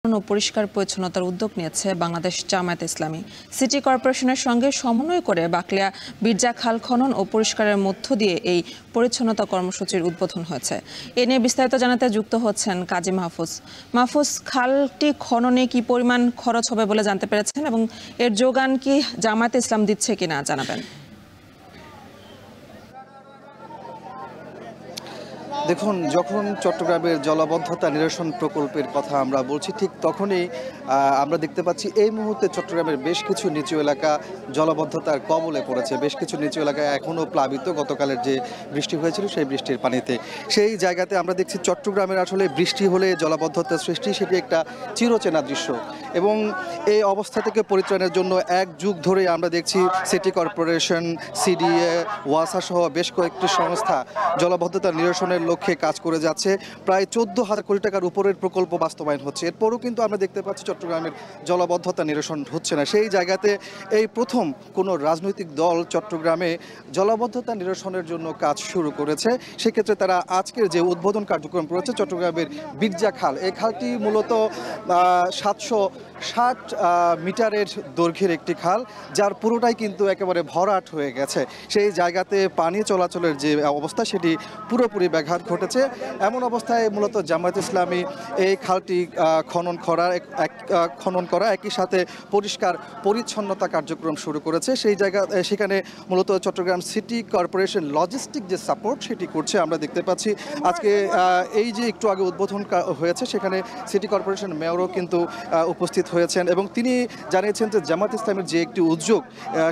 ও পরিষ্কার পরিচ্ছন্নতার উদ্যোগ নিয়েছে বাংলাদেশ জামায়াতে ইসলামী। সিটি কর্পোরেশনের সঙ্গে সমন্বয় করে বাকলিয়া বিরজা খাল খনন ও পরিষ্কারের মধ্য দিয়ে এই পরিচ্ছন্নতা কর্মসূচির উদ্বোধন হয়েছে। এ নিয়ে বিস্তারিত জানাতে যুক্ত হচ্ছেন কাজী মাহফুজ। মাহফুজ, খালটি খননে কি পরিমাণ খরচ হবে বলে জানতে পেরেছেন এবং এর যোগান কি জামায়াতে ইসলাম দিচ্ছে কিনা জানাবেন। দেখুন, যখন চট্টগ্রামের জলাবদ্ধতা নিরসন প্রকল্পের কথা আমরা বলছি, ঠিক তখনই আমরা দেখতে পাচ্ছি এই মুহূর্তে চট্টগ্রামের বেশ কিছু নিচু এলাকা জলাবদ্ধতার কবলে পড়েছে। বেশ কিছু নিচু এলাকা এখনও প্লাবিত গতকালের যে বৃষ্টি হয়েছিল সেই বৃষ্টির পানিতে। সেই জায়গাতে আমরা দেখছি চট্টগ্রামের আসলে বৃষ্টি হলে জলাবদ্ধতার সৃষ্টি, সেটি একটা চিরচেনা দৃশ্য। এবং এই অবস্থা থেকে পরিত্রাণের জন্য এক যুগ ধরে আমরা দেখছি সিটি কর্পোরেশন, সিডিএ, ওয়াসা সহ বেশ কয়েকটি সংস্থা জলাবদ্ধতা নিরসনের লক্ষ্যে কাজ করে যাচ্ছে। প্রায় 14,000 কোটি টাকার উপরের প্রকল্প বাস্তবায়ন হচ্ছে। এরপরও কিন্তু আমরা দেখতে পাচ্ছি চট্টগ্রামের জলাবদ্ধতা নিরসন হচ্ছে না। সেই জায়গাতে এই প্রথম কোনো রাজনৈতিক দল চট্টগ্রামে জলাবদ্ধতা নিরসনের জন্য কাজ শুরু করেছে। সেক্ষেত্রে তারা আজকের যে উদ্বোধন কার্যক্রম করেছে চট্টগ্রামের বিরজা খাল, এই খালটি মূলত 760 মিটারের দৈর্ঘ্যের একটি খাল, যার পুরোটাই কিন্তু একেবারে ভরাট হয়ে গেছে। সেই জায়গাতে পানি চলাচলের যে অবস্থা সেটি পুরোপুরি ব্যাঘাত ঘটেছে। এমন অবস্থায় মূলত জামায়াত ইসলামী এই খালটি খনন করা একই সাথে পরিষ্কার পরিচ্ছন্নতা কার্যক্রম শুরু করেছে। সেখানে মূলত চট্টগ্রাম সিটি কর্পোরেশন লজিস্টিক যে সাপোর্ট সেটি করছে আমরা দেখতে পাচ্ছি। আজকে এই যে একটু আগে উদ্বোধন হয়েছে সেখানে সিটি কর্পোরেশন মেয়রও কিন্তু উপস্থিত হয়েছেন এবং তিনি জানিয়েছেন যে জামায়াত ইসলামের যে একটি উদ্যোগ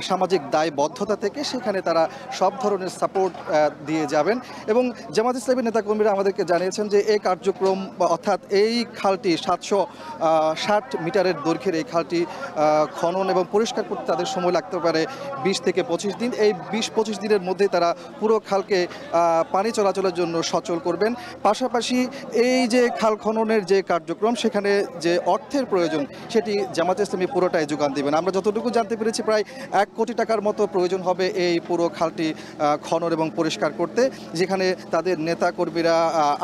সামাজিক দায়বদ্ধতা থেকে, সেখানে তারা সব ধরনের সাপোর্ট দিয়ে যাবেন। এবং জামায়াত ইসলামের নেতাকর্মীরা আমাদেরকে জানিয়েছেন যে এই কার্যক্রম অর্থাৎ এই খালটি 760 মিটারের দৈর্ঘ্যের এই খালটি খনন এবং পরিষ্কার করতে তাদের সময় লাগতে পারে 20 থেকে 25 দিন। এই 20-25 দিনের মধ্যে তারা পুরো খালকে পানি চলাচলের জন্য সচল করবেন। পাশাপাশি এই যে খাল খননের যে কার্যক্রম, সেখানে যে অর্থের প্রয়োজন সেটি জামায়াত ইসলামী পুরোটাই যোগান দেবেন। আমরা যতটুকু জানতে পেরেছি প্রায় 1 কোটি টাকার মতো প্রয়োজন হবে এই পুরো খালটি খনন এবং পরিষ্কার করতে, যেখানে তাদের নেতা কর্মীরা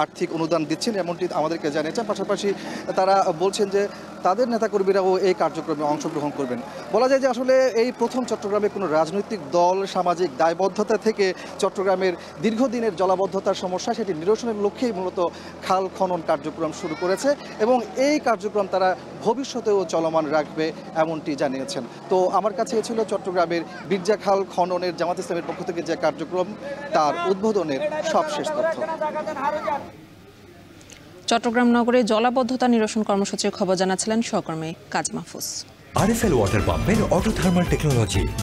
আর্থিক অনুদান দিচ্ছেন এমনটি আমাদেরকে জানিয়েছেন। পাশাপাশি তারা বলছেন যে তাদের নেতাকর্মীরাও এই কার্যক্রমে অংশগ্রহণ করবেন। বলা যায় যে আসলে এই প্রথম চট্টগ্রামে কোনো রাজনৈতিক দল সামাজিক দায়বদ্ধতা থেকে চট্টগ্রামের দীর্ঘদিনের জলাবদ্ধতার সমস্যা সেটি নিরসনের লক্ষ্যেই মূলত খাল খনন কার্যক্রম শুরু করেছে এবং এই কার্যক্রম তারা ভবিষ্যতেও চলমান রাখবে এমনটি জানিয়েছেন। তো আমার কাছে ছিল চট্টগ্রামের বিরজা খাল খননের জামায়াত ইসলামের পক্ষ থেকে যে কার্যক্রম তার উদ্বোধনের সবশেষ তথ্য। চট্টগ্রাম নগরে জলাবদ্ধতা নিরসন কর্মসূচির খবর জানাচ্ছিলেন সহকর্মী কাজী মাহফুজ। আরএফএল ওয়াটার পাম্পের অটো থার্মাল টেকনোলজি।